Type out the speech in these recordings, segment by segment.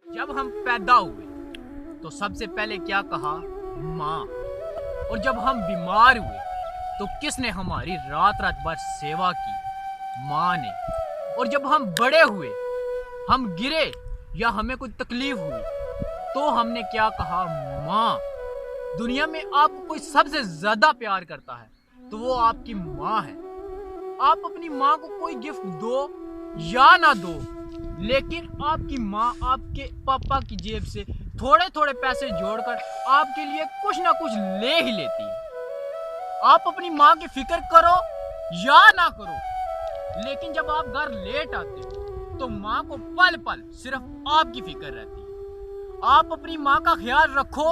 जब हम पैदा हुए तो सबसे पहले क्या कहा? माँ। और जब हम बीमार हुए तो किसने हमारी रात रात भर सेवा की? माँ ने। और जब हम बड़े हुए, हम गिरे या हमें कोई तकलीफ हुई तो हमने क्या कहा? माँ। दुनिया में आपको कोई सबसे ज्यादा प्यार करता है तो वो आपकी माँ है। आप अपनी माँ को कोई गिफ्ट दो या ना दो, लेकिन आपकी माँ आपके पापा की जेब से थोड़े थोड़े पैसे जोड़कर आपके लिए कुछ ना कुछ ले ही लेती है। आप अपनी माँ की फिक्र करो या ना करो, लेकिन जब आप घर लेट आते हो तो माँ को पल पल सिर्फ आपकी फिक्र रहती है। आप अपनी माँ का ख्याल रखो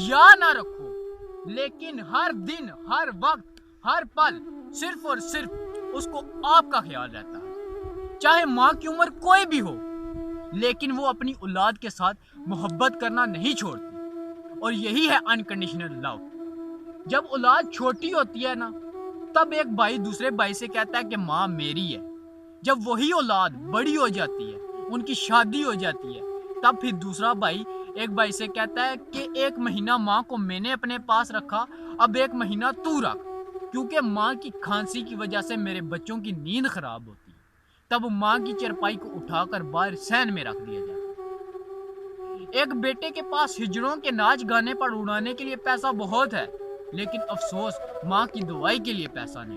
या ना रखो, लेकिन हर दिन, हर वक्त, हर पल सिर्फ और सिर्फ उसको आपका ख्याल रहता है। चाहे माँ की उम्र कोई भी हो, लेकिन वो अपनी औलाद के साथ मोहब्बत करना नहीं छोड़ती। और यही है अनकंडीशनल लव। जब औलाद छोटी होती है ना, तब एक भाई दूसरे भाई से कहता है कि माँ मेरी है। जब वही औलाद बड़ी हो जाती है, उनकी शादी हो जाती है, तब फिर दूसरा भाई एक भाई से कहता है कि 1 महीना माँ को मैंने अपने पास रखा, अब 1 महीना तू रख, क्योंकि माँ की खांसी की वजह से मेरे बच्चों की नींद खराब होती है। तब माँ की चारपाई को उठाकर बाहर सहन में रख दिया जाता है। एक बेटे के पास हिजड़ों के नाच गाने पर उड़ाने के लिए पैसा बहुत है, लेकिन अफसोस माँ की दवाई के लिए पैसा नहीं।